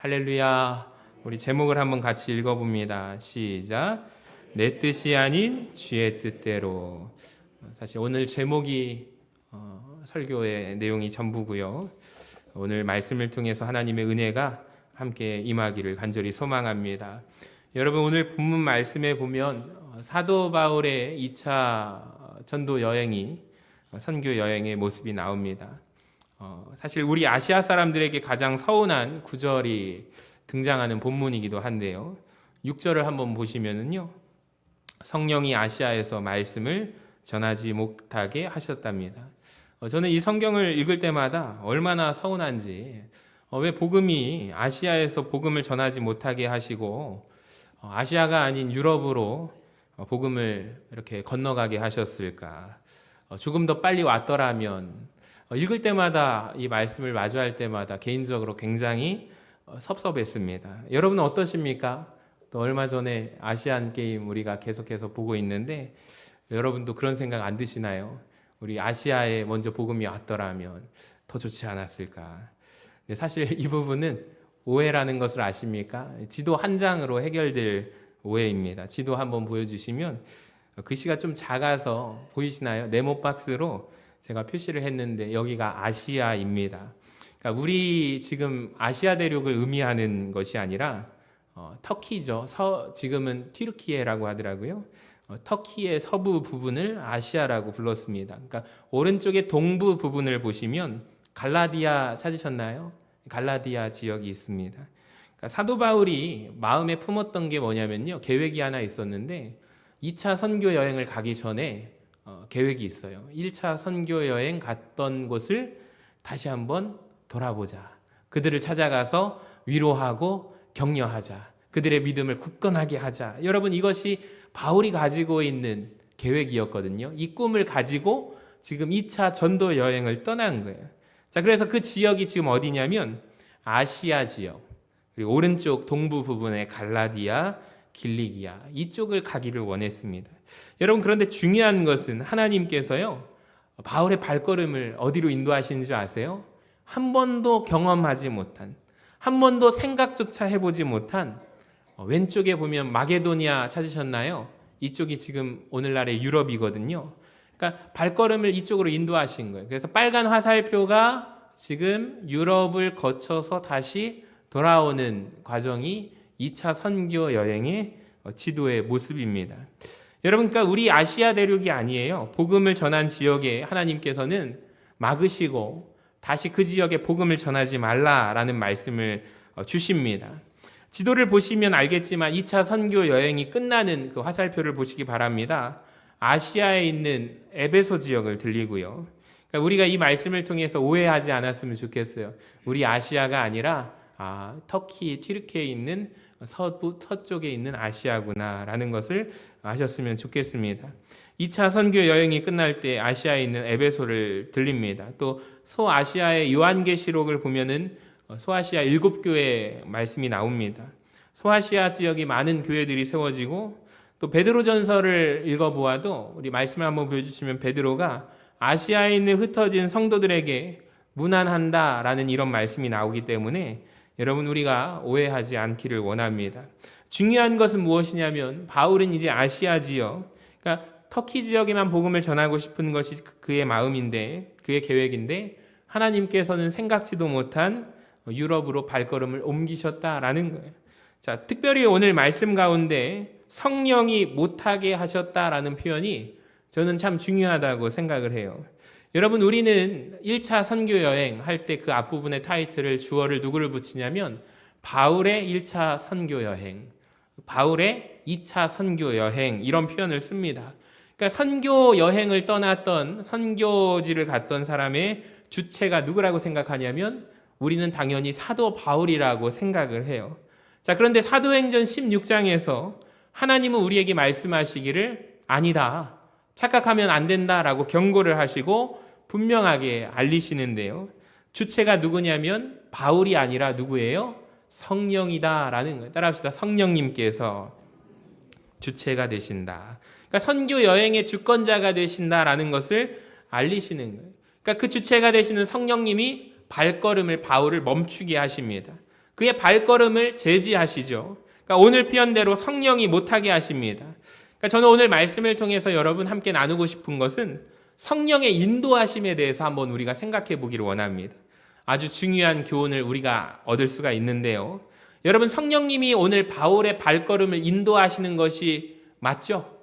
할렐루야. 우리 제목을 한번 같이 읽어봅니다. 시작. 내 뜻이 아닌 주의 뜻대로. 사실 오늘 제목이 설교의 내용이 전부고요. 오늘 말씀을 통해서 하나님의 은혜가 함께 임하기를 간절히 소망합니다. 여러분, 오늘 본문 말씀에 보면 사도 바울의 2차 전도 여행이 선교 여행의 모습이 나옵니다. 사실 우리 아시아 사람들에게 가장 서운한 구절이 등장하는 본문이기도 한데요. 6절을 한번 보시면은요, 성령이 아시아에서 말씀을 전하지 못하게 하셨답니다. 저는 이 성경을 읽을 때마다 얼마나 서운한지, 왜 복음이 아시아에서 복음을 전하지 못하게 하시고 아시아가 아닌 유럽으로 복음을 이렇게 건너가게 하셨을까? 조금 더 빨리 왔더라면. 읽을 때마다 이 말씀을 마주할 때마다 개인적으로 굉장히 섭섭했습니다. 여러분은 어떠십니까? 또 얼마 전에 아시안 게임 우리가 계속해서 보고 있는데 여러분도 그런 생각 안 드시나요? 우리 아시아에 먼저 복음이 왔더라면 더 좋지 않았을까? 근데 사실 이 부분은 오해라는 것을 아십니까? 지도 한 장으로 해결될 오해입니다. 지도 한번 보여주시면 글씨가 좀 작아서 보이시나요? 네모 박스로 제가 표시를 했는데 여기가 아시아입니다. 그러니까 우리 지금 아시아 대륙을 의미하는 것이 아니라 터키죠. 지금은 튀르키예라고 하더라고요. 터키의 서부 부분을 아시아라고 불렀습니다. 그러니까 오른쪽의 동부 부분을 보시면 갈라디아 찾으셨나요? 갈라디아 지역이 있습니다. 그러니까 사도 바울이 마음에 품었던 게 뭐냐면요, 계획이 하나 있었는데 2차 선교 여행을 가기 전에 계획이 있어요. 1차 선교 여행 갔던 곳을 다시 한번 돌아보자. 그들을 찾아가서 위로하고 격려하자. 그들의 믿음을 굳건하게 하자. 여러분, 이것이 바울이 가지고 있는 계획이었거든요. 이 꿈을 가지고 지금 2차 전도 여행을 떠난 거예요. 자, 그래서 그 지역이 지금 어디냐면 아시아 지역, 그리고 오른쪽 동부 부분의 갈라디아, 길리기아, 이쪽을 가기를 원했습니다. 여러분, 그런데 중요한 것은 하나님께서요, 바울의 발걸음을 어디로 인도하시는 줄 아세요? 한 번도 경험하지 못한, 한 번도 생각조차 해보지 못한, 왼쪽에 보면 마게도니아 찾으셨나요? 이쪽이 지금 오늘날의 유럽이거든요. 그러니까 발걸음을 이쪽으로 인도하신 거예요. 그래서 빨간 화살표가 지금 유럽을 거쳐서 다시 돌아오는 과정이 2차 선교 여행의 지도의 모습입니다. 여러분, 그러니까 우리 아시아 대륙이 아니에요. 복음을 전한 지역에 하나님께서는 막으시고 다시 그 지역에 복음을 전하지 말라라는 말씀을 주십니다. 지도를 보시면 알겠지만 2차 선교 여행이 끝나는 그 화살표를 보시기 바랍니다. 아시아에 있는 에베소 지역을 들리고요. 그러니까 우리가 이 말씀을 통해서 오해하지 않았으면 좋겠어요. 우리 아시아가 아니라 터키, 튀르키예에 있는 서쪽에 있는 아시아구나라는 것을 아셨으면 좋겠습니다. 2차 선교 여행이 끝날 때 아시아에 있는 에베소를 들립니다. 또 소아시아의 요한계시록을 보면은 소아시아 7교회 말씀이 나옵니다. 소아시아 지역이 많은 교회들이 세워지고, 또 베드로전서를 읽어보아도 우리 말씀을 한번 보여주시면 베드로가 아시아에 있는 흩어진 성도들에게 문안한다라는 이런 말씀이 나오기 때문에 여러분, 우리가 오해하지 않기를 원합니다. 중요한 것은 무엇이냐면 바울은 이제 아시아 지역, 그러니까 터키 지역에만 복음을 전하고 싶은 것이 그의 마음인데, 그의 계획인데, 하나님께서는 생각지도 못한 유럽으로 발걸음을 옮기셨다라는 거예요. 자, 특별히 오늘 말씀 가운데 성령이 못하게 하셨다라는 표현이 저는 참 중요하다고 생각을 해요. 여러분, 우리는 1차 선교 여행 할 때 그 앞부분의 타이틀을, 주어를 누구를 붙이냐면 바울의 1차 선교 여행, 바울의 2차 선교 여행, 이런 표현을 씁니다. 그러니까 선교 여행을 떠났던, 선교지를 갔던 사람의 주체가 누구라고 생각하냐면 우리는 당연히 사도 바울이라고 생각을 해요. 자, 그런데 사도행전 16장에서 하나님은 우리에게 말씀하시기를 아니다, 착각하면 안 된다라고 경고를 하시고 분명하게 알리시는데요. 주체가 누구냐면 바울이 아니라 누구예요? 성령이다라는 거예요. 따라합시다. 성령님께서 주체가 되신다. 그러니까 선교 여행의 주권자가 되신다라는 것을 알리시는 거예요. 그러니까 그 주체가 되시는 성령님이 발걸음을, 바울을 멈추게 하십니다. 그의 발걸음을 제지하시죠. 그러니까 오늘 표현대로 성령이 못하게 하십니다. 그러니까 저는 오늘 말씀을 통해서 여러분 함께 나누고 싶은 것은 성령의 인도하심에 대해서 한번 우리가 생각해 보기를 원합니다. 아주 중요한 교훈을 우리가 얻을 수가 있는데요. 여러분, 성령님이 오늘 바울의 발걸음을 인도하시는 것이 맞죠?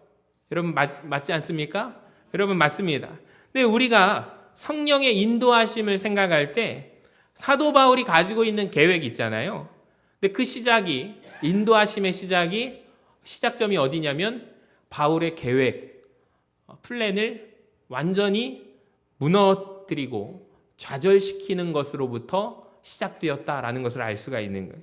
여러분 맞지 않습니까? 여러분 맞습니다. 근데 우리가 성령의 인도하심을 생각할 때 사도 바울이 가지고 있는 계획이 있잖아요. 근데 그 인도하심의 시작점이 어디냐면 바울의 계획, 플랜을 완전히 무너뜨리고 좌절시키는 것으로부터 시작되었다라는 것을 알 수가 있는 거예요.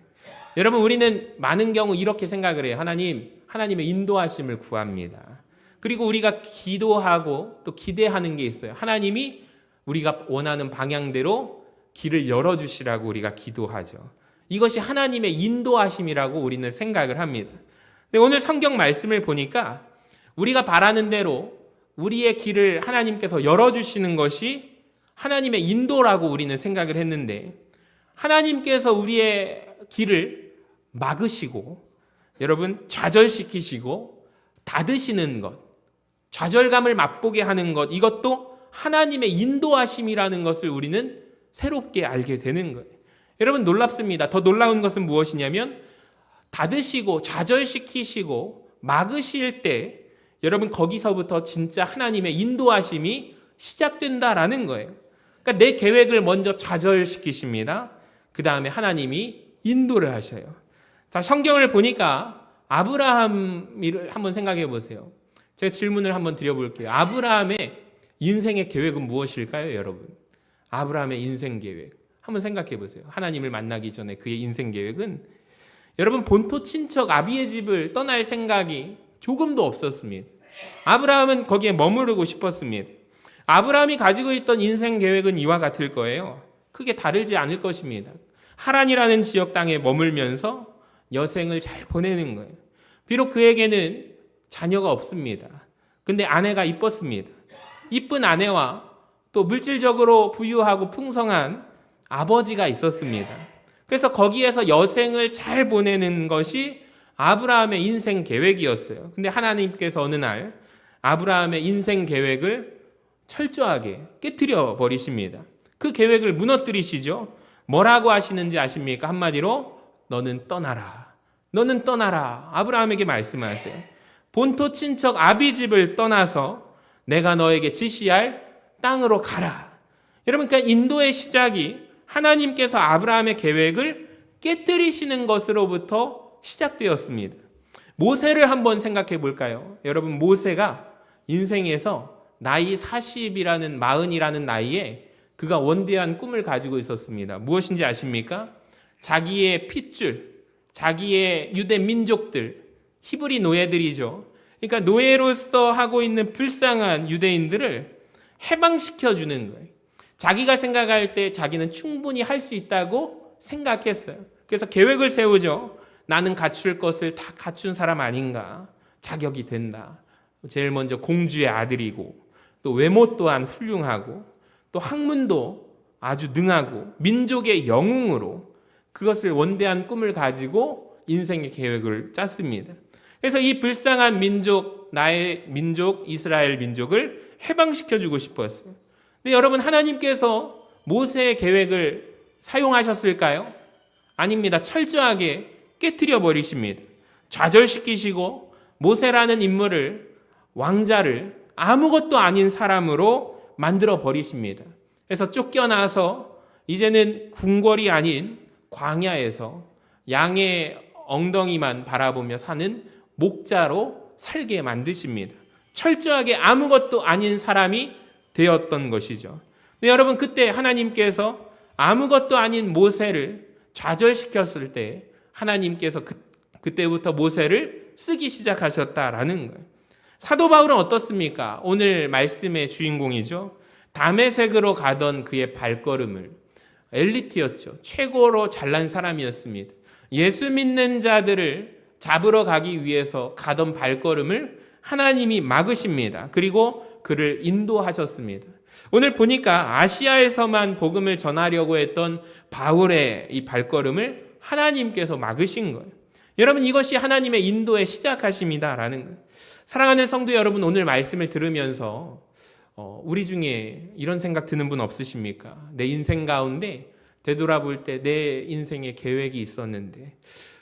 여러분, 우리는 많은 경우 이렇게 생각을 해요. 하나님의 인도하심을 구합니다. 그리고 우리가 기도하고 또 기대하는 게 있어요. 하나님이 우리가 원하는 방향대로 길을 열어주시라고 우리가 기도하죠. 이것이 하나님의 인도하심이라고 우리는 생각을 합니다. 근데 오늘 성경 말씀을 보니까 우리가 바라는 대로 우리의 길을 하나님께서 열어주시는 것이 하나님의 인도라고 우리는 생각을 했는데, 하나님께서 우리의 길을 막으시고 여러분 좌절시키시고 닫으시는 것, 좌절감을 맛보게 하는 것, 이것도 하나님의 인도하심이라는 것을 우리는 새롭게 알게 되는 거예요. 여러분 놀랍습니다. 더 놀라운 것은 무엇이냐면 닫으시고 좌절시키시고 막으실 때 여러분 거기서부터 진짜 하나님의 인도하심이 시작된다라는 거예요. 그러니까 내 계획을 먼저 좌절시키십니다. 그 다음에 하나님이 인도를 하셔요. 자, 성경을 보니까 아브라함을 한번 생각해 보세요. 제가 질문을 한번 드려볼게요. 아브라함의 인생의 계획은 무엇일까요, 여러분? 아브라함의 인생 계획 한번 생각해 보세요. 하나님을 만나기 전에 그의 인생 계획은 여러분 본토 친척 아비의 집을 떠날 생각이 조금도 없었습니다. 아브라함은 거기에 머무르고 싶었습니다. 아브라함이 가지고 있던 인생 계획은 이와 같을 거예요. 크게 다르지 않을 것입니다. 하란이라는 지역 땅에 머물면서 여생을 잘 보내는 거예요. 비록 그에게는 자녀가 없습니다. 근데 아내가 이뻤습니다. 이쁜 아내와 또 물질적으로 부유하고 풍성한 아버지가 있었습니다. 그래서 거기에서 여생을 잘 보내는 것이 아브라함의 인생 계획이었어요. 근데 하나님께서 어느 날 아브라함의 인생 계획을 철저하게 깨트려 버리십니다. 그 계획을 무너뜨리시죠. 뭐라고 하시는지 아십니까? 한마디로 너는 떠나라. 너는 떠나라. 아브라함에게 말씀하세요. 본토 친척 아비 집을 떠나서 내가 너에게 지시할 땅으로 가라. 여러분, 그러니까 인도의 시작이 하나님께서 아브라함의 계획을 깨뜨리시는 것으로부터 시작되었습니다. 모세를 한번 생각해 볼까요? 여러분, 모세가 인생에서 나이 40이라는 40이라는 나이에 그가 원대한 꿈을 가지고 있었습니다. 무엇인지 아십니까? 자기의 핏줄, 자기의 유대 민족들, 히브리 노예들이죠. 그러니까 노예로서 하고 있는 불쌍한 유대인들을 해방시켜주는 거예요. 자기가 생각할 때 자기는 충분히 할 수 있다고 생각했어요. 그래서 계획을 세우죠. 나는 갖출 것을 다 갖춘 사람 아닌가? 자격이 된다. 제일 먼저 공주의 아들이고 또 외모 또한 훌륭하고 또 학문도 아주 능하고 민족의 영웅으로 그것을 원대한 꿈을 가지고 인생의 계획을 짰습니다. 그래서 이 불쌍한 민족, 나의 민족, 이스라엘 민족을 해방시켜주고 싶었어요. 근데 여러분, 하나님께서 모세의 계획을 사용하셨을까요? 아닙니다. 철저하게 깨트려 버리십니다. 좌절시키시고 모세라는 인물을, 왕자를 아무것도 아닌 사람으로 만들어 버리십니다. 그래서 쫓겨나서 이제는 궁궐이 아닌 광야에서 양의 엉덩이만 바라보며 사는 목자로 살게 만드십니다. 철저하게 아무것도 아닌 사람이 되었던 것이죠. 근데 여러분, 그때 하나님께서 아무것도 아닌 모세를 좌절시켰을 때 하나님께서 그때부터 모세를 쓰기 시작하셨다라는 거예요. 사도 바울은 어떻습니까? 오늘 말씀의 주인공이죠. 다메섹으로 가던 그의 발걸음을, 엘리트였죠. 최고로 잘난 사람이었습니다. 예수 믿는 자들을 잡으러 가기 위해서 가던 발걸음을 하나님이 막으십니다. 그리고 그를 인도하셨습니다. 오늘 보니까 아시아에서만 복음을 전하려고 했던 바울의 이 발걸음을 하나님께서 막으신 거예요. 여러분, 이것이 하나님의 인도의 시작하심이다라는 거예요. 사랑하는 성도 여러분, 오늘 말씀을 들으면서 우리 중에 이런 생각 드는 분 없으십니까? 내 인생 가운데 되돌아볼 때 내 인생의 계획이 있었는데,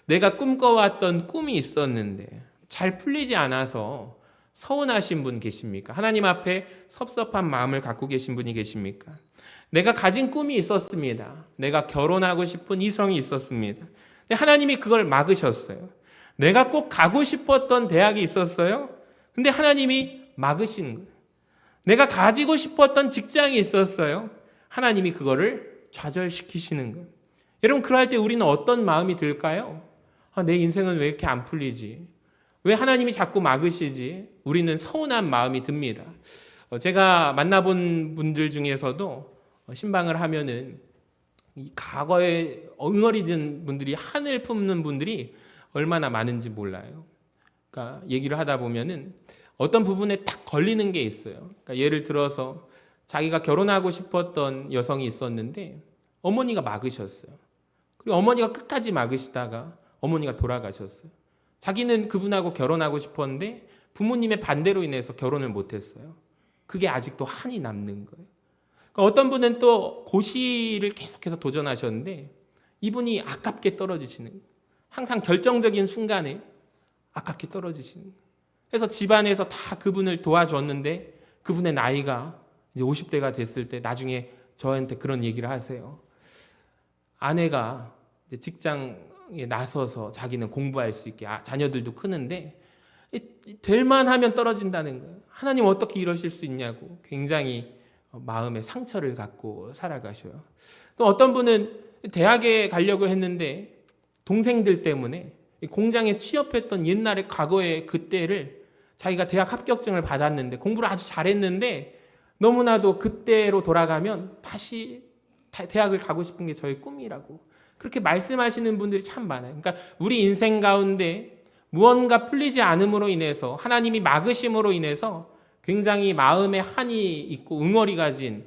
내가 꿈꿔왔던 꿈이 있었는데 잘 풀리지 않아서 서운하신 분 계십니까? 하나님 앞에 섭섭한 마음을 갖고 계신 분이 계십니까? 내가 가진 꿈이 있었습니다. 내가 결혼하고 싶은 이성이 있었습니다. 근데 하나님이 그걸 막으셨어요. 내가 꼭 가고 싶었던 대학이 있었어요. 근데 하나님이 막으신 거예요. 내가 가지고 싶었던 직장이 있었어요. 하나님이 그거를 좌절시키시는 거예요. 여러분, 그럴 때 우리는 어떤 마음이 들까요? 내 인생은 왜 이렇게 안 풀리지? 왜 하나님이 자꾸 막으시지? 우리는 서운한 마음이 듭니다. 제가 만나본 분들 중에서도 신방을 하면은 이 과거에 엉어리진 분들이, 한을 품는 분들이 얼마나 많은지 몰라요. 그러니까 얘기를 하다 보면은 어떤 부분에 딱 걸리는 게 있어요. 그러니까 예를 들어서 자기가 결혼하고 싶었던 여성이 있었는데 어머니가 막으셨어요. 그리고 어머니가 끝까지 막으시다가 어머니가 돌아가셨어요. 자기는 그분하고 결혼하고 싶었는데 부모님의 반대로 인해서 결혼을 못했어요. 그게 아직도 한이 남는 거예요. 그러니까 어떤 분은 또 고시를 계속해서 도전하셨는데 이분이 아깝게 떨어지시는 거예요. 항상 결정적인 순간에 아깝게 떨어지시는 거예요. 그래서 집안에서 다 그분을 도와줬는데 그분의 나이가 이제 50대가 됐을 때 나중에 저한테 그런 얘기를 하세요. 아내가 이제 직장에 나서서 자기는 공부할 수 있게, 자녀들도 크는데 될만 하면 떨어진다는 거예요. 하나님 어떻게 이러실 수 있냐고 굉장히 마음에 상처를 갖고 살아가셔요. 또 어떤 분은 대학에 가려고 했는데 동생들 때문에 공장에 취업했던 옛날의 과거의 그때를, 자기가 대학 합격증을 받았는데 공부를 아주 잘했는데 너무나도 그때로 돌아가면 다시 대학을 가고 싶은 게 저의 꿈이라고 그렇게 말씀하시는 분들이 참 많아요. 그러니까 우리 인생 가운데 무언가 풀리지 않음으로 인해서, 하나님이 막으심으로 인해서 굉장히 마음에 한이 있고 응어리가 진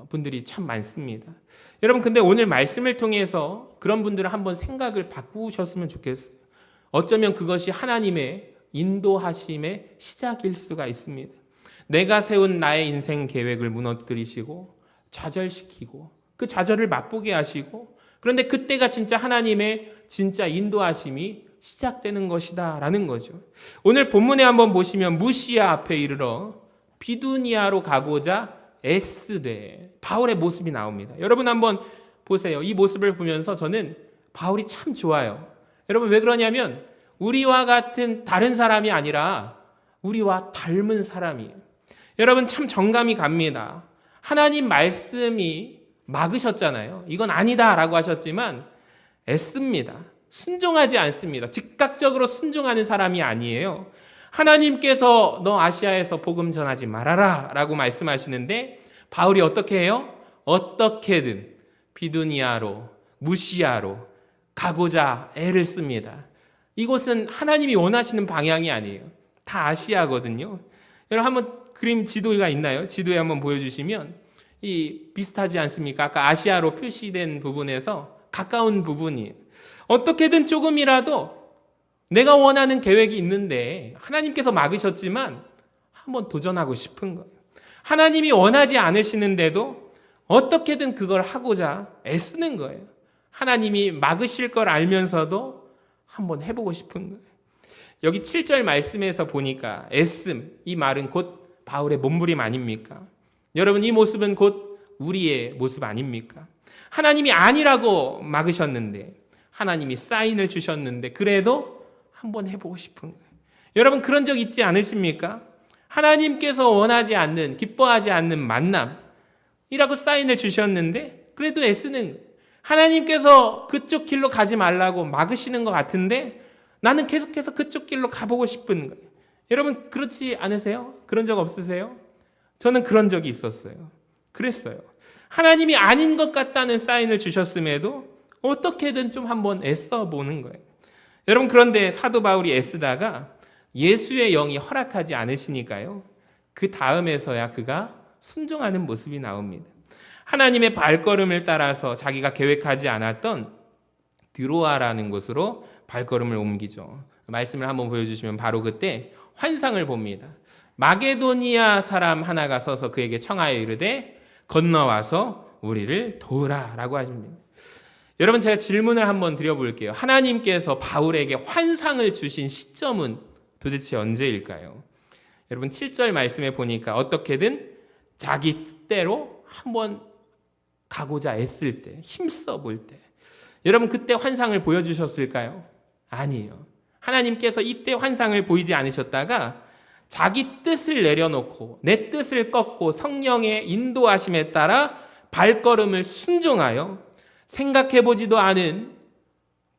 분들이 참 많습니다. 여러분, 근데 오늘 말씀을 통해서 그런 분들은 한번 생각을 바꾸셨으면 좋겠어요. 어쩌면 그것이 하나님의 인도하심의 시작일 수가 있습니다. 내가 세운 나의 인생 계획을 무너뜨리시고 좌절시키고 그 좌절을 맛보게 하시고, 그런데 그때가 진짜 하나님의 진짜 인도하심이 시작되는 것이다 라는 거죠. 오늘 본문에 한번 보시면 무시아 앞에 이르러 비두니아로 가고자 애쓰되 바울의 모습이 나옵니다. 여러분 한번 보세요. 이 모습을 보면서 저는 바울이 참 좋아요. 여러분, 왜 그러냐면 우리와 같은 다른 사람이 아니라 우리와 닮은 사람이에요. 여러분, 참 정감이 갑니다. 하나님 말씀이 막으셨잖아요. 이건 아니다라고 하셨지만 애씁니다. 순종하지 않습니다. 즉각적으로 순종하는 사람이 아니에요. 하나님께서 너 아시아에서 복음 전하지 말아라 라고 말씀하시는데 바울이 어떻게 해요? 어떻게든 비두니아로, 무시아로 가고자 애를 씁니다. 이곳은 하나님이 원하시는 방향이 아니에요. 다 아시아거든요. 여러분, 한번 그림 지도가 있나요? 지도에 한번 보여주시면 이 비슷하지 않습니까? 아까 아시아로 표시된 부분에서 가까운 부분이에요. 어떻게든 조금이라도 내가 원하는 계획이 있는데 하나님께서 막으셨지만 한번 도전하고 싶은 거예요. 하나님이 원하지 않으시는데도 어떻게든 그걸 하고자 애쓰는 거예요. 하나님이 막으실 걸 알면서도 한번 해보고 싶은 거예요. 여기 7절 말씀에서 보니까 애씀, 이 말은 곧 바울의 몸부림 아닙니까? 여러분, 이 모습은 곧 우리의 모습 아닙니까? 하나님이 아니라고 막으셨는데, 하나님이 사인을 주셨는데 그래도 한번 해보고 싶은 거예요. 여러분, 그런 적 있지 않으십니까? 하나님께서 원하지 않는, 기뻐하지 않는 만남이라고 사인을 주셨는데 그래도 애쓰는 거예요. 하나님께서 그쪽 길로 가지 말라고 막으시는 것 같은데 나는 계속해서 그쪽 길로 가보고 싶은 거예요. 여러분, 그렇지 않으세요? 그런 적 없으세요? 저는 그런 적이 있었어요. 그랬어요. 하나님이 아닌 것 같다는 사인을 주셨음에도 어떻게든 좀 한번 애써 보는 거예요. 여러분, 그런데 사도 바울이 애쓰다가 예수의 영이 허락하지 않으시니까요, 그 다음에서야 그가 순종하는 모습이 나옵니다. 하나님의 발걸음을 따라서 자기가 계획하지 않았던 드로아라는 곳으로 발걸음을 옮기죠. 말씀을 한번 보여주시면 바로 그때 환상을 봅니다. 마게도니아 사람 하나가 서서 그에게 청하여 이르되 건너와서 우리를 도우라라고 하십니다. 여러분, 제가 질문을 한번 드려볼게요. 하나님께서 바울에게 환상을 주신 시점은 도대체 언제일까요? 여러분, 7절 말씀에 보니까 어떻게든 자기 뜻대로 한번 가고자 애쓸 때, 힘써 볼 때, 여러분 그때 환상을 보여주셨을까요? 아니에요. 하나님께서 이때 환상을 보이지 않으셨다가 자기 뜻을 내려놓고 내 뜻을 꺾고 성령의 인도하심에 따라 발걸음을 순종하여 생각해보지도 않은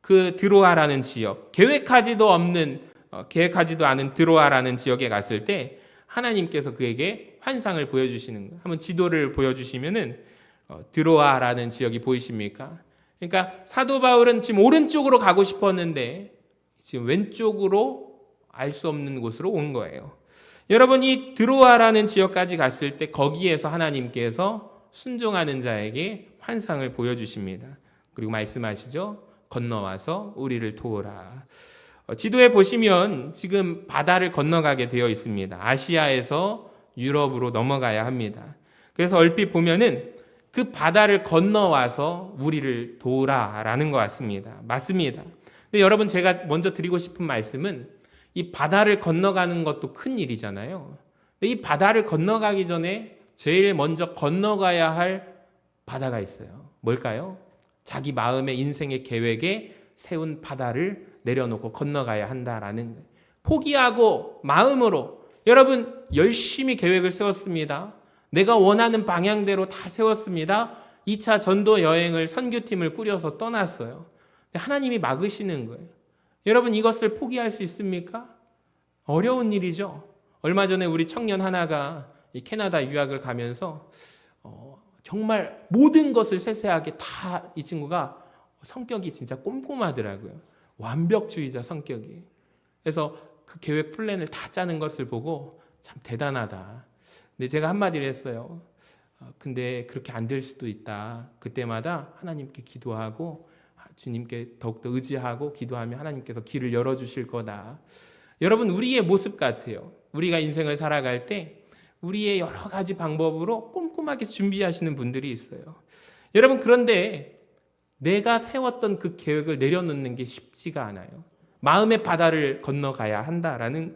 그 드로아라는 지역, 계획하지도 않은 드로아라는 지역에 갔을 때 하나님께서 그에게 환상을 보여주시는 거예요. 한번 지도를 보여주시면은 드로아라는 지역이 보이십니까? 그러니까 사도 바울은 지금 오른쪽으로 가고 싶었는데 지금 왼쪽으로 알 수 없는 곳으로 온 거예요. 여러분, 이 드로아라는 지역까지 갔을 때 거기에서 하나님께서 순종하는 자에게 환상을 보여주십니다. 그리고 말씀하시죠. 건너와서 우리를 도우라. 지도에 보시면 지금 바다를 건너가게 되어 있습니다. 아시아에서 유럽으로 넘어가야 합니다. 그래서 얼핏 보면은 그 바다를 건너와서 우리를 도우라라는 것 같습니다. 맞습니다. 근데 여러분, 제가 먼저 드리고 싶은 말씀은 이 바다를 건너가는 것도 큰 일이잖아요. 근데 이 바다를 건너가기 전에 제일 먼저 건너가야 할 바다가 있어요. 뭘까요? 자기 마음의 인생의 계획에 세운 바다를 내려놓고 건너가야 한다라는 거예요. 포기하고 마음으로, 여러분 열심히 계획을 세웠습니다. 내가 원하는 방향대로 다 세웠습니다. 2차 전도 여행을 선교팀을 꾸려서 떠났어요. 하나님이 막으시는 거예요. 여러분, 이것을 포기할 수 있습니까? 어려운 일이죠. 얼마 전에 우리 청년 하나가 이 캐나다 유학을 가면서 정말 모든 것을 세세하게 다, 이 친구가 성격이 진짜 꼼꼼하더라고요. 완벽주의자 성격이. 그래서 그 계획 플랜을 다 짜는 것을 보고 참 대단하다. 근데 제가 한마디를 했어요. 근데 그렇게 안 될 수도 있다. 그때마다 하나님께 기도하고 주님께 더욱더 의지하고 기도하면 하나님께서 길을 열어주실 거다. 여러분, 우리의 모습 같아요. 우리가 인생을 살아갈 때 우리의 여러 가지 방법으로 꼼꼼하게 준비하시는 분들이 있어요. 여러분, 그런데 내가 세웠던 그 계획을 내려놓는 게 쉽지가 않아요. 마음의 바다를 건너가야 한다라는,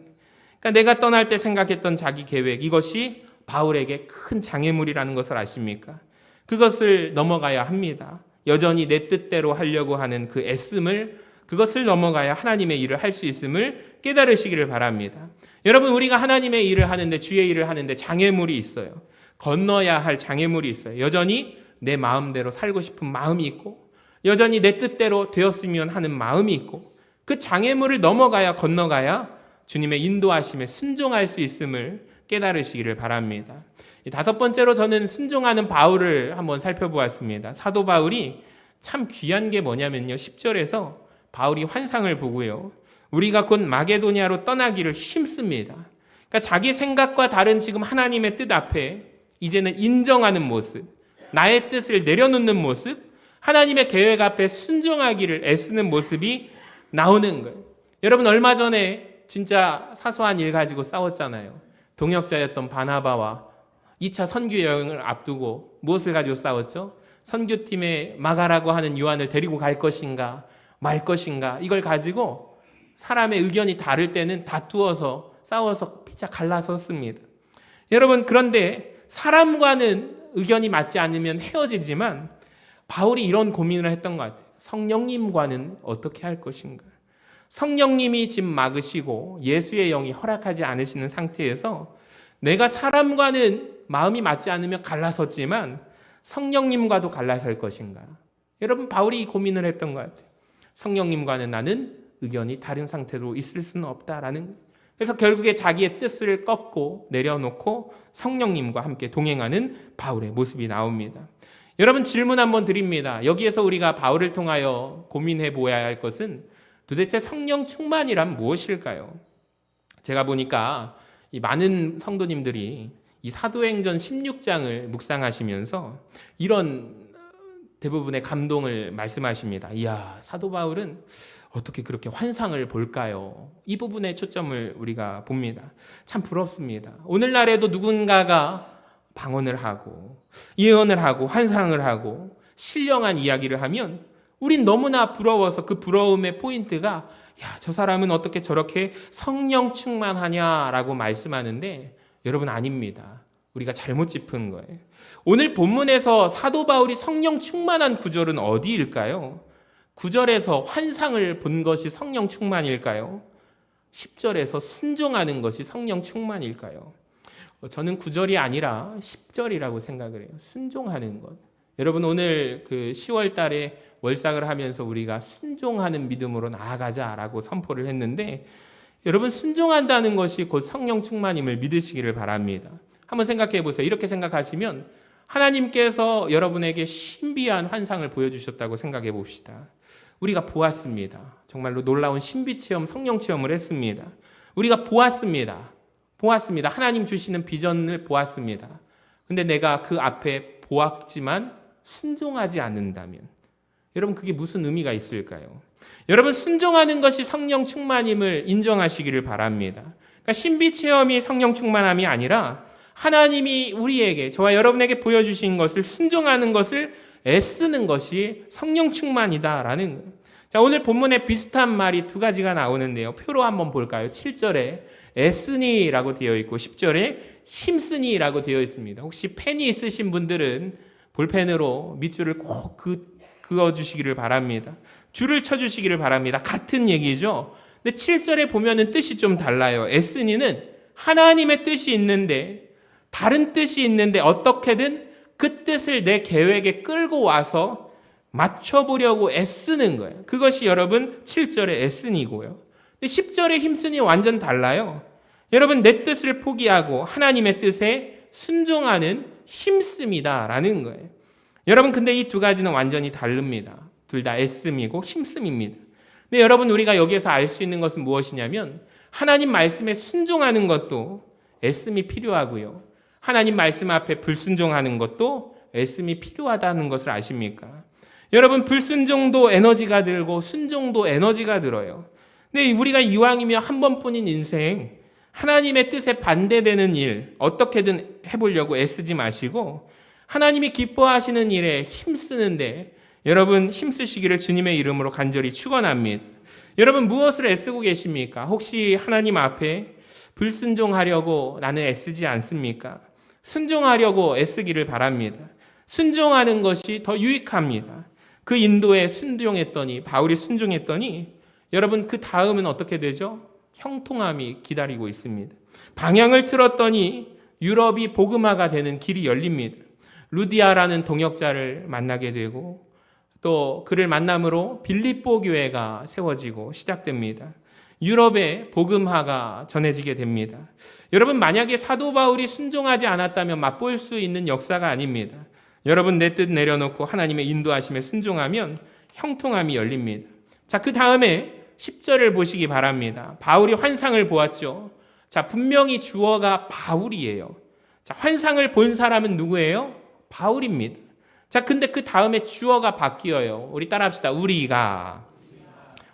그러니까 내가 떠날 때 생각했던 자기 계획, 이것이 바울에게 큰 장애물이라는 것을 아십니까? 그것을 넘어가야 합니다. 여전히 내 뜻대로 하려고 하는 그 애씀을, 그것을 넘어가야 하나님의 일을 할 수 있음을 깨달으시기를 바랍니다. 여러분, 우리가 하나님의 일을 하는데, 주의 일을 하는데 장애물이 있어요. 건너야 할 장애물이 있어요. 여전히 내 마음대로 살고 싶은 마음이 있고, 여전히 내 뜻대로 되었으면 하는 마음이 있고, 그 장애물을 넘어가야, 건너가야 주님의 인도하심에 순종할 수 있음을 깨달으시기를 바랍니다. 5번째로 저는 순종하는 바울을 한번 살펴보았습니다. 사도 바울이 참 귀한 게 뭐냐면요, 10절에서 바울이 환상을 보고요, 우리가 곧 마게도니아로 떠나기를 힘씁니다. 그러니까 자기 생각과 다른 지금 하나님의 뜻 앞에 이제는 인정하는 모습, 나의 뜻을 내려놓는 모습, 하나님의 계획 앞에 순종하기를 애쓰는 모습이 나오는 거예요. 여러분, 얼마 전에 진짜 사소한 일 가지고 싸웠잖아요. 동역자였던 바나바와 2차 선교 여행을 앞두고 무엇을 가지고 싸웠죠? 선교팀에 마가라고 하는 요한을 데리고 갈 것인가 말 것인가, 이걸 가지고 사람의 의견이 다를 때는 다투어서 싸워서 피차 갈라섰습니다. 여러분, 그런데 사람과는 의견이 맞지 않으면 헤어지지만 바울이 이런 고민을 했던 것 같아요. 성령님과는 어떻게 할 것인가? 성령님이 집 막으시고 예수의 영이 허락하지 않으시는 상태에서 내가 사람과는 마음이 맞지 않으면 갈라섰지만 성령님과도 갈라설 것인가? 여러분, 바울이 고민을 했던 것 같아요. 성령님과는 나는 의견이 다른 상태로 있을 수는 없다라는. 그래서 결국에 자기의 뜻을 꺾고 내려놓고 성령님과 함께 동행하는 바울의 모습이 나옵니다. 여러분, 질문 한번 드립니다. 여기에서 우리가 바울을 통하여 고민해 보아야 할 것은 도대체 성령 충만이란 무엇일까요? 제가 보니까 이 많은 성도님들이 이 사도행전 16장을 묵상하시면서 이런 대부분의 감동을 말씀하십니다. 이야, 사도 바울은 어떻게 그렇게 환상을 볼까요? 이 부분에 초점을 우리가 봅니다. 참 부럽습니다. 오늘날에도 누군가가 방언을 하고 예언을 하고 환상을 하고 신령한 이야기를 하면 우린 너무나 부러워서 그 부러움의 포인트가 야, 저 사람은 어떻게 저렇게 성령 충만하냐라고 말씀하는데 여러분 아닙니다. 우리가 잘못 짚은 거예요. 오늘 본문에서 사도 바울이 성령 충만한 구절은 어디일까요? 9절에서 환상을 본 것이 성령 충만일까요? 10절에서 순종하는 것이 성령 충만일까요? 저는 9절이 아니라 10절이라고 생각을 해요. 순종하는 것. 여러분 오늘 그 10월 달에 월삭을 하면서 우리가 순종하는 믿음으로 나아가자라고 선포를 했는데 여러분 순종한다는 것이 곧 성령 충만임을 믿으시기를 바랍니다. 한번 생각해 보세요. 이렇게 생각하시면 하나님께서 여러분에게 신비한 환상을 보여주셨다고 생각해 봅시다. 우리가 보았습니다. 정말로 놀라운 신비 체험, 성령 체험을 했습니다. 우리가 보았습니다. 하나님 주시는 비전을 보았습니다. 근데 내가 그 앞에 보았지만 순종하지 않는다면 여러분 그게 무슨 의미가 있을까요? 여러분 순종하는 것이 성령 충만임을 인정하시기를 바랍니다. 그러니까 신비 체험이 성령 충만함이 아니라 하나님이 우리에게 저와 여러분에게 보여주신 것을 순종하는 것을 애쓰는 것이 성령 충만이다라는 거예요. 자, 오늘 본문에 비슷한 말이 두 가지가 나오는데요. 표로 한번 볼까요? 7절에 애쓰니라고 되어 있고 10절에 힘쓰니라고 되어 있습니다. 혹시 펜이 있으신 분들은 볼펜으로 밑줄을 꼭 그어주시기를 바랍니다. 줄을 쳐주시기를 바랍니다. 같은 얘기죠. 근데 7절에 보면은 뜻이 좀 달라요. 애쓰니는 하나님의 뜻이 있는데 다른 뜻이 있는데 어떻게든 그 뜻을 내 계획에 끌고 와서 맞춰보려고 애쓰는 거예요. 그것이 여러분 7절의 애쓰니고요. 근데 10절의 힘쓰니 완전 달라요. 여러분 내 뜻을 포기하고 하나님의 뜻에 순종하는 힘씀이다라는 거예요. 여러분 근데 이 두 가지는 완전히 다릅니다. 둘 다 애씀이고 힘씀입니다. 근데 여러분 우리가 여기에서 알 수 있는 것은 무엇이냐면 하나님 말씀에 순종하는 것도 애씀이 필요하고요. 하나님 말씀 앞에 불순종하는 것도 애씀이 필요하다는 것을 아십니까? 여러분 불순종도 에너지가 들고 순종도 에너지가 들어요. 근데 우리가 이왕이면 한 번뿐인 인생 하나님의 뜻에 반대되는 일 어떻게든 해보려고 애쓰지 마시고 하나님이 기뻐하시는 일에 힘쓰는데 여러분 힘쓰시기를 주님의 이름으로 간절히 축원합니다. 여러분 무엇을 애쓰고 계십니까? 혹시 하나님 앞에 불순종하려고 나는 애쓰지 않습니까? 순종하려고 애쓰기를 바랍니다. 순종하는 것이 더 유익합니다. 그 인도에 순종했더니 바울이 순종했더니 여러분 그 다음은 어떻게 되죠? 형통함이 기다리고 있습니다. 방향을 틀었더니 유럽이 복음화가 되는 길이 열립니다. 루디아라는 동역자를 만나게 되고 또 그를 만남으로 빌립보 교회가 세워지고 시작됩니다. 유럽에 복음화가 전해지게 됩니다. 여러분 만약에 사도 바울이 순종하지 않았다면 맛볼 수 있는 역사가 아닙니다. 여러분 내 뜻 내려놓고 하나님의 인도하심에 순종하면 형통함이 열립니다. 자, 그 다음에 10절을 보시기 바랍니다. 바울이 환상을 보았죠. 자, 분명히 주어가 바울이에요. 자, 환상을 본 사람은 누구예요? 바울입니다. 자, 근데 그 다음에 주어가 바뀌어요. 우리 따라합시다. 우리가.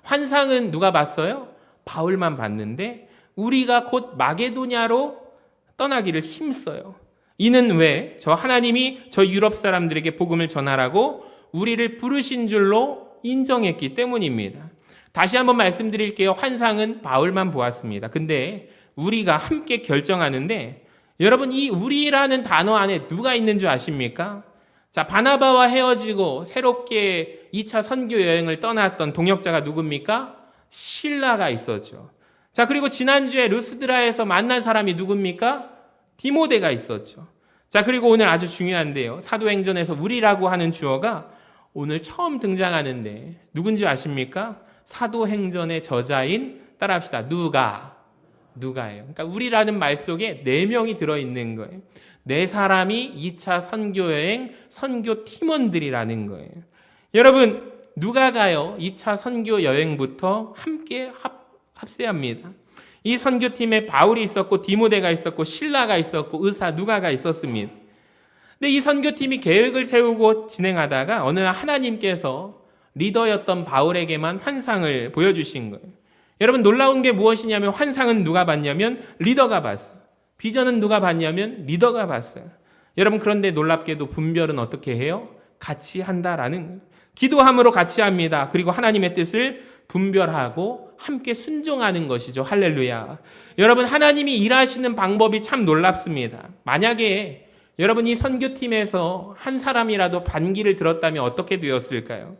환상은 누가 봤어요? 바울만 봤는데 우리가 곧 마게도냐로 떠나기를 힘써요. 이는 왜? 저 하나님이 저 유럽 사람들에게 복음을 전하라고 우리를 부르신 줄로 인정했기 때문입니다. 다시 한번 말씀드릴게요. 환상은 바울만 보았습니다. 근데 우리가 함께 결정하는데 여러분 이 우리라는 단어 안에 누가 있는 줄 아십니까? 자, 바나바와 헤어지고 새롭게 2차 선교 여행을 떠났던 동역자가 누굽니까? 실라가 있었죠. 자, 그리고 지난주에 루스드라에서 만난 사람이 누굽니까? 디모데가 있었죠. 자, 그리고 오늘 아주 중요한데요. 사도행전에서 우리라고 하는 주어가 오늘 처음 등장하는데 누군지 아십니까? 사도행전의 저자인 따라합시다. 누가예요. 그러니까 우리라는 말 속에 4명이 들어있는 거예요. 4사람이 2차 선교여행 선교 팀원들이라는 거예요. 여러분 누가가요 2차 선교 여행부터 함께 합세합니다. 이 선교팀에 바울이 있었고 디모데가 있었고 실라가 있었고 의사 누가가 있었습니다. 근데 이 선교팀이 계획을 세우고 진행하다가 어느 날 하나님께서 리더였던 바울에게만 환상을 보여주신 거예요. 여러분, 놀라운 게 무엇이냐면 환상은 누가 봤냐면 리더가 봤어요. 비전은 누가 봤냐면 리더가 봤어요. 여러분, 그런데 놀랍게도 분별은 어떻게 해요? 같이 한다라는 거예요. 기도함으로 같이 합니다. 그리고 하나님의 뜻을 분별하고 함께 순종하는 것이죠. 할렐루야. 여러분, 하나님이 일하시는 방법이 참 놀랍습니다. 만약에 여러분 이 선교팀에서 한 사람이라도 반기를 들었다면 어떻게 되었을까요?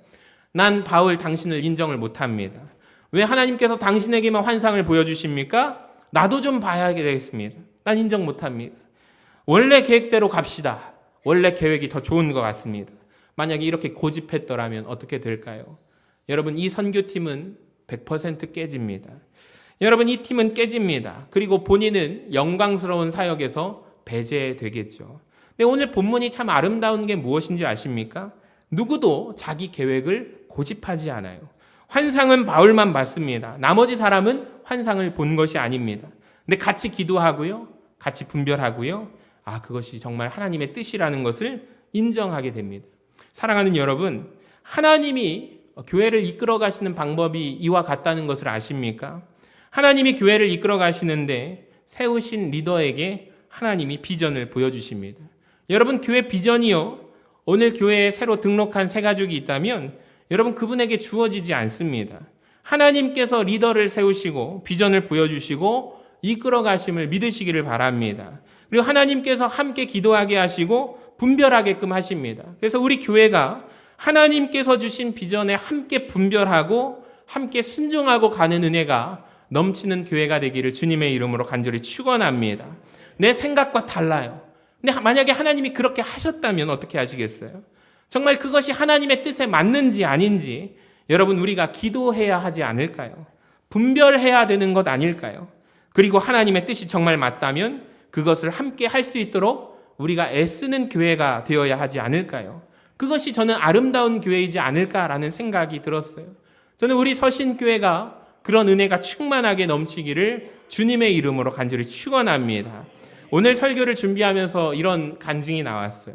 난 바울 당신을 인정을 못합니다. 왜 하나님께서 당신에게만 환상을 보여주십니까? 나도 좀 봐야 되겠습니다. 난 인정 못합니다. 원래 계획대로 갑시다. 원래 계획이 더 좋은 것 같습니다. 만약에 이렇게 고집했더라면 어떻게 될까요? 여러분, 이 선교팀은 100% 깨집니다. 여러분, 이 팀은 깨집니다. 그리고 본인은 영광스러운 사역에서 배제되겠죠. 근데 오늘 본문이 참 아름다운 게 무엇인지 아십니까? 누구도 자기 계획을 고집하지 않아요. 환상은 바울만 봤습니다. 나머지 사람은 환상을 본 것이 아닙니다. 근데 같이 기도하고요. 같이 분별하고요. 그것이 정말 하나님의 뜻이라는 것을 인정하게 됩니다. 사랑하는 여러분, 하나님이 교회를 이끌어 가시는 방법이 이와 같다는 것을 아십니까? 하나님이 교회를 이끌어 가시는데 세우신 리더에게 하나님이 비전을 보여주십니다. 여러분, 교회 비전이요, 오늘 교회에 새로 등록한 새 가족이 있다면 여러분, 그분에게 주어지지 않습니다. 하나님께서 리더를 세우시고 비전을 보여주시고 이끌어 가심을 믿으시기를 바랍니다. 그리고 하나님께서 함께 기도하게 하시고 분별하게끔 하십니다. 그래서 우리 교회가 하나님께서 주신 비전에 함께 분별하고 함께 순종하고 가는 은혜가 넘치는 교회가 되기를 주님의 이름으로 간절히 축원합니다. 내 생각과 달라요. 근데 만약에 하나님이 그렇게 하셨다면 어떻게 하시겠어요? 정말 그것이 하나님의 뜻에 맞는지 아닌지 여러분, 우리가 기도해야 하지 않을까요? 분별해야 되는 것 아닐까요? 그리고 하나님의 뜻이 정말 맞다면 그것을 함께 할 수 있도록 우리가 애쓰는 교회가 되어야 하지 않을까요? 그것이 저는 아름다운 교회이지 않을까라는 생각이 들었어요. 저는 우리 서신교회가 그런 은혜가 충만하게 넘치기를 주님의 이름으로 간절히 축원합니다. 오늘 설교를 준비하면서 이런 간증이 나왔어요.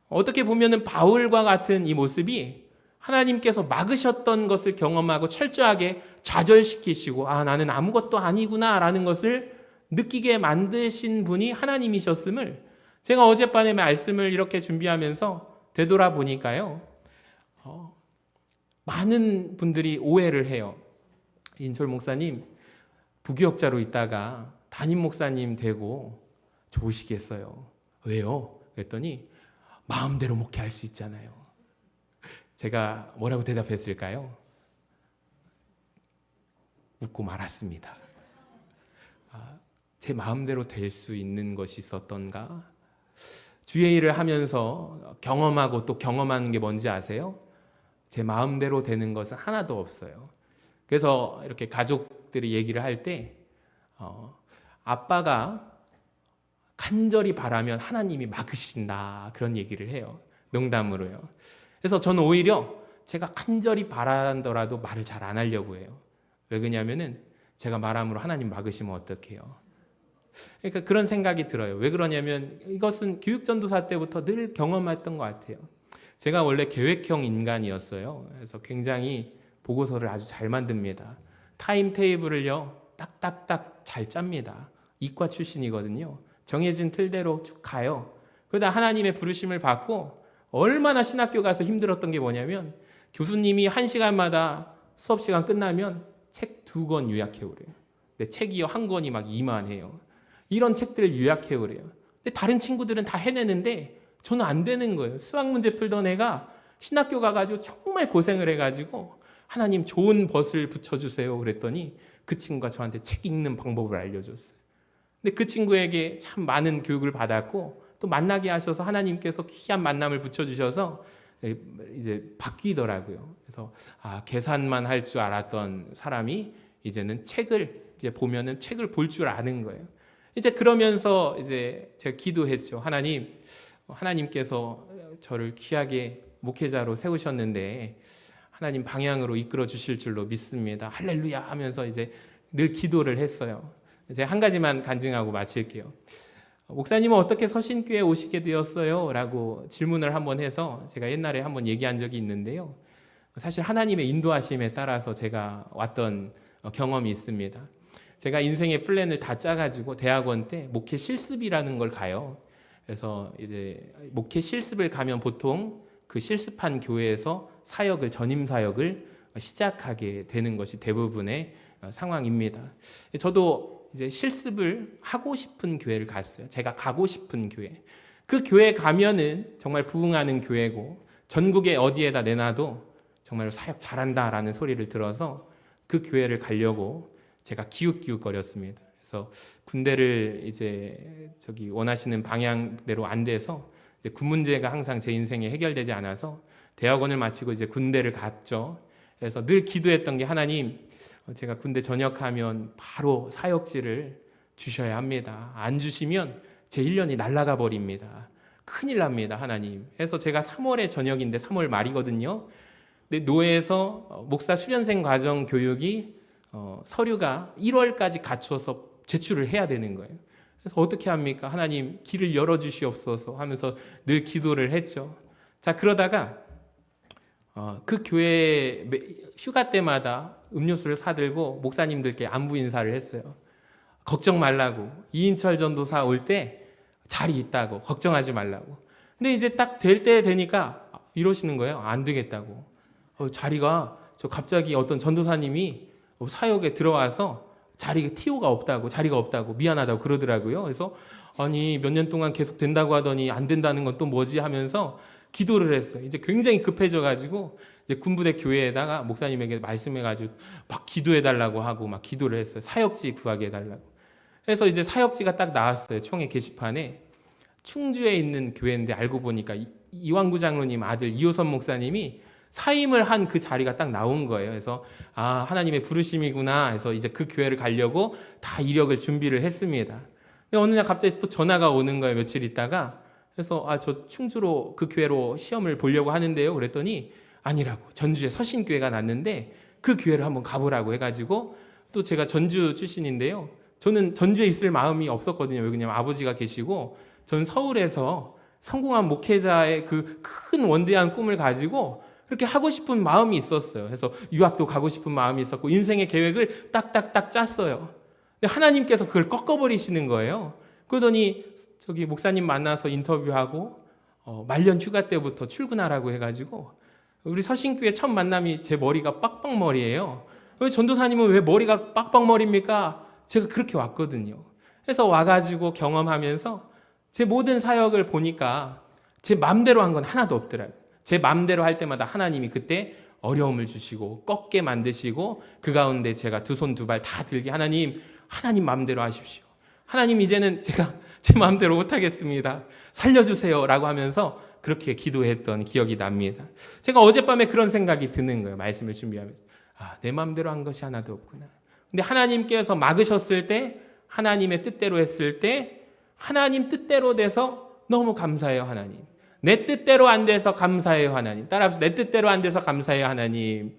어떻게 보면은 바울과 같은 이 모습이 하나님께서 막으셨던 것을 경험하고 철저하게 좌절시키시고 나는 아무것도 아니구나 라는 것을 느끼게 만드신 분이 하나님이셨음을 제가 어젯밤에 말씀을 이렇게 준비하면서 되돌아보니까요, 많은 분들이 오해를 해요. 인철 목사님 부교역자로 있다가 담임 목사님 되고 좋으시겠어요. 왜요? 그랬더니 마음대로 목회할 수 있잖아요. 제가 뭐라고 대답했을까요? 웃고 말았습니다. 제 마음대로 될 수 있는 것이 있었던가? 주의 일을 하면서 경험하고 또 경험하는 게 뭔지 아세요? 제 마음대로 되는 것은 하나도 없어요. 그래서 이렇게 가족들이 얘기를 할 때 아빠가 간절히 바라면 하나님이 막으신다, 그런 얘기를 해요. 농담으로요. 그래서 저는 오히려 제가 간절히 바란더라도 말을 잘 안 하려고 해요. 왜 그러냐면은 제가 말함으로 하나님 막으시면 어떡해요? 그러니까 그런 생각이 들어요. 왜 그러냐면 이것은 교육전도사 때부터 늘 경험했던 것 같아요. 제가 원래 계획형 인간이었어요. 그래서 굉장히 보고서를 아주 잘 만듭니다. 타임테이블을요, 딱딱딱 잘 짭니다. 이과 출신이거든요. 정해진 틀대로 쭉 가요. 그러다 하나님의 부르심을 받고 얼마나 신학교 가서 힘들었던 게 뭐냐면 교수님이 1시간마다 수업 시간 끝나면 책 2권 요약해 오래요. 근데 책이요, 한 권이 막 이만해요. 이런 책들을 요약해 오래요. 근데 다른 친구들은 다 해내는데 저는 안 되는 거예요. 수학 문제 풀던 애가 신학교 가가지고 정말 고생을 해가지고 하나님 좋은 벗을 붙여주세요 그랬더니 그 친구가 저한테 책 읽는 방법을 알려줬어요. 근데 그 친구에게 참 많은 교육을 받았고 또 만나게 하셔서 하나님께서 귀한 만남을 붙여주셔서 이제 바뀌더라고요. 그래서 계산만 할 줄 알았던 사람이 이제는 책을 이제 보면은 책을 볼 줄 아는 거예요. 이제 그러면서 이제 제가 기도했죠. 하나님께서 저를 귀하게 목회자로 세우셨는데 하나님 방향으로 이끌어 주실 줄로 믿습니다. 할렐루야 하면서 이제 늘 기도를 했어요. 제가 한 가지만 간증하고 마칠게요. 목사님은 어떻게 서신교에 오시게 되었어요? 라고 질문을 한번 해서 제가 옛날에 한번 얘기한 적이 있는데요. 사실 하나님의 인도하심에 따라서 제가 왔던 경험이 있습니다. 제가 인생의 플랜을 다 짜가지고 대학원 때 목회 실습이라는 걸 가요. 그래서 이제 목회 실습을 가면 보통 그 실습한 교회에서 사역을, 전임 사역을 시작하게 되는 것이 대부분의 상황입니다. 저도 이제 실습을 하고 싶은 교회를 갔어요. 제가 가고 싶은 교회. 그 교회 가면은 정말 부흥하는 교회고 전국에 어디에다 내놔도 정말 사역 잘한다라는 소리를 들어서 그 교회를 가려고 제가 기웃기웃거렸습니다. 그래서 군대를 이제 원하시는 방향대로 안 돼서 이제 군 문제가 항상 제 인생에 해결되지 않아서 대학원을 마치고 이제 군대를 갔죠. 그래서 늘 기도했던 게 하나님, 제가 군대 전역하면 바로 사역지를 주셔야 합니다. 안 주시면 제 1년이 날아가 버립니다. 큰일 납니다, 하나님. 그래서 제가 3월에 전역인데 3월 말이거든요. 근데 노예에서 목사 수련생 과정 교육이 서류가 1월까지 갖춰서 제출을 해야 되는 거예요. 그래서 어떻게 합니까? 하나님 길을 열어주시옵소서 하면서 늘 기도를 했죠. 자, 그러다가 그 교회 휴가 때마다 음료수를 사들고 목사님들께 안부 인사를 했어요. 걱정 말라고. 이인철 전도사 올 때 자리 있다고. 걱정하지 말라고. 근데 이제 딱 될 때 되니까 이러시는 거예요. 안 되겠다고. 자리가 갑자기 어떤 전도사님이 사역에 들어와서 TO가 없다고, 자리가 없다고, 미안하다고 그러더라고요. 그래서 아니 몇 년 동안 계속 된다고 하더니 안 된다는 건 또 뭐지 하면서 기도를 했어요. 이제 굉장히 급해져가지고 이제 군부대 교회에다가 목사님에게 말씀해가지고 막 기도해달라고 하고 막 기도를 했어요. 사역지 구하게 해달라고. 그래서 이제 사역지가 딱 나왔어요. 총회 게시판에. 충주에 있는 교회인데 알고 보니까 이왕구 장로님 아들 이호선 목사님이 사임을 한 그 자리가 딱 나온 거예요. 그래서 하나님의 부르심이구나 해서 이제 그 교회를 가려고 다 이력을 준비를 했습니다. 근데 어느 날 갑자기 또 전화가 오는 거예요. 며칠 있다가. 그래서 저 충주로 그 교회로 시험을 보려고 하는데요. 그랬더니 아니라고. 전주에 서신교회가 났는데 그 교회를 한번 가보라고 해가지고 또 제가 전주 출신인데요. 저는 전주에 있을 마음이 없었거든요. 왜냐면 아버지가 계시고 저는 서울에서 성공한 목회자의 그 큰 원대한 꿈을 가지고 그렇게 하고 싶은 마음이 있었어요. 그래서 유학도 가고 싶은 마음이 있었고 인생의 계획을 딱딱딱 짰어요. 근데 하나님께서 그걸 꺾어버리시는 거예요. 그러더니 목사님 만나서 인터뷰하고 말년 휴가 때부터 출근하라고 해가지고 우리 서신교회 첫 만남이 제 머리가 빡빡머리예요. 전도사님은 왜 머리가 빡빡머리입니까? 제가 그렇게 왔거든요. 그래서 와가지고 경험하면서 제 모든 사역을 보니까 제 마음대로 한 건 하나도 없더라고요. 제 마음대로 할 때마다 하나님이 그때 어려움을 주시고 꺾게 만드시고 그 가운데 제가 두 손 두 발 다 들게 하나님 마음대로 하십시오. 하나님 이제는 제가 제 마음대로 못하겠습니다. 살려주세요 라고 하면서 그렇게 기도했던 기억이 납니다. 제가 어젯밤에 그런 생각이 드는 거예요. 말씀을 준비하면서 내 마음대로 한 것이 하나도 없구나. 근데 하나님께서 막으셨을 때 하나님의 뜻대로 했을 때 하나님 뜻대로 돼서 너무 감사해요. 하나님 내 뜻대로 안 돼서 감사해요. 하나님 따라서 내 뜻대로 안 돼서 감사해요. 하나님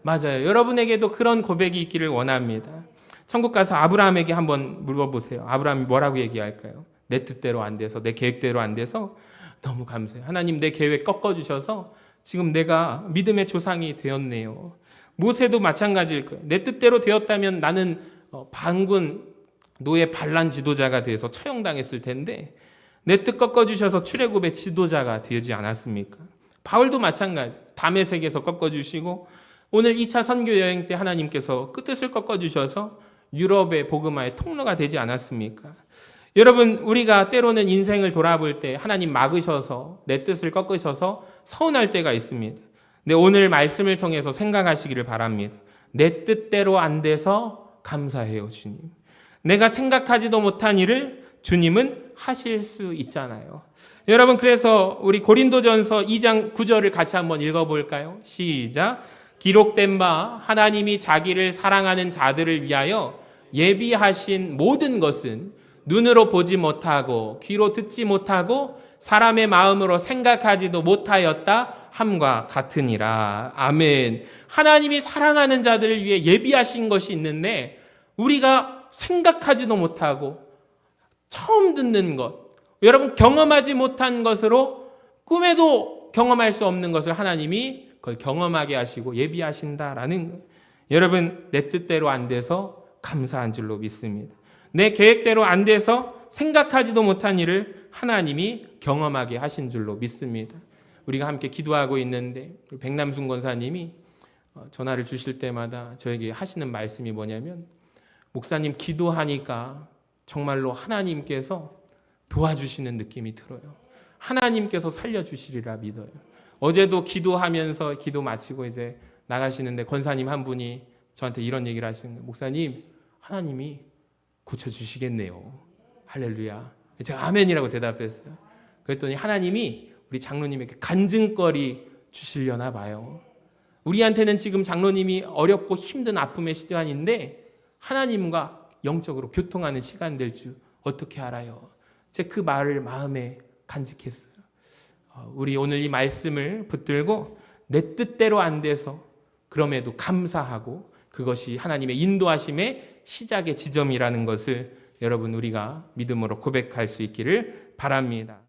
맞아요. 여러분에게도 그런 고백이 있기를 원합니다. 천국 가서 아브라함에게 한번 물어보세요. 아브라함이 뭐라고 얘기할까요? 내 뜻대로 안 돼서 내 계획대로 안 돼서 너무 감사해요. 하나님 내 계획 꺾어주셔서 지금 내가 믿음의 조상이 되었네요. 모세도 마찬가지일 거예요. 내 뜻대로 되었다면 나는 반군 노예 반란 지도자가 돼서 처형당했을 텐데 내 뜻 꺾어주셔서 출애굽의 지도자가 되지 않았습니까? 바울도 마찬가지. 다메섹에서 꺾어주시고 오늘 2차 선교 여행 때 하나님께서 그 뜻을 꺾어주셔서 유럽의 복음화의 통로가 되지 않았습니까? 여러분 우리가 때로는 인생을 돌아볼 때 하나님 막으셔서 내 뜻을 꺾으셔서 서운할 때가 있습니다. 근데 오늘 말씀을 통해서 생각하시기를 바랍니다. 내 뜻대로 안 돼서 감사해요. 주님. 내가 생각하지도 못한 일을 주님은 하실 수 있잖아요. 여러분 그래서 우리 고린도전서 2장 9절을 같이 한번 읽어볼까요? 시작. 기록된 바 하나님이 자기를 사랑하는 자들을 위하여 예비하신 모든 것은 눈으로 보지 못하고 귀로 듣지 못하고 사람의 마음으로 생각하지도 못하였다 함과 같으니라. 아멘. 하나님이 사랑하는 자들을 위해 예비하신 것이 있는데 우리가 생각하지도 못하고 처음 듣는 것, 여러분 경험하지 못한 것으로 꿈에도 경험할 수 없는 것을 하나님이 그걸 경험하게 하시고 예비하신다라는 거예요. 여러분 내 뜻대로 안 돼서 감사한 줄로 믿습니다. 내 계획대로 안 돼서 생각하지도 못한 일을 하나님이 경험하게 하신 줄로 믿습니다. 우리가 함께 기도하고 있는데 백남순 권사님이 전화를 주실 때마다 저에게 하시는 말씀이 뭐냐면, 목사님 기도하니까 정말로 하나님께서 도와주시는 느낌이 들어요. 하나님께서 살려주시리라 믿어요. 어제도 기도하면서 기도 마치고 이제 나가시는데 권사님 한 분이 저한테 이런 얘기를 하시는 거예요. 목사님, 하나님이 고쳐주시겠네요. 할렐루야. 제가 아멘이라고 대답했어요. 그랬더니 하나님이 우리 장로님에게 간증거리 주시려나 봐요. 우리한테는 지금 장로님이 어렵고 힘든 아픔의 시간인데 하나님과 영적으로 교통하는 시간 될 줄 어떻게 알아요? 제가 그 말을 마음에 간직했어요. 우리 오늘 이 말씀을 붙들고 내 뜻대로 안 돼서 그럼에도 감사하고 그것이 하나님의 인도하심의 시작의 지점이라는 것을 여러분 우리가 믿음으로 고백할 수 있기를 바랍니다.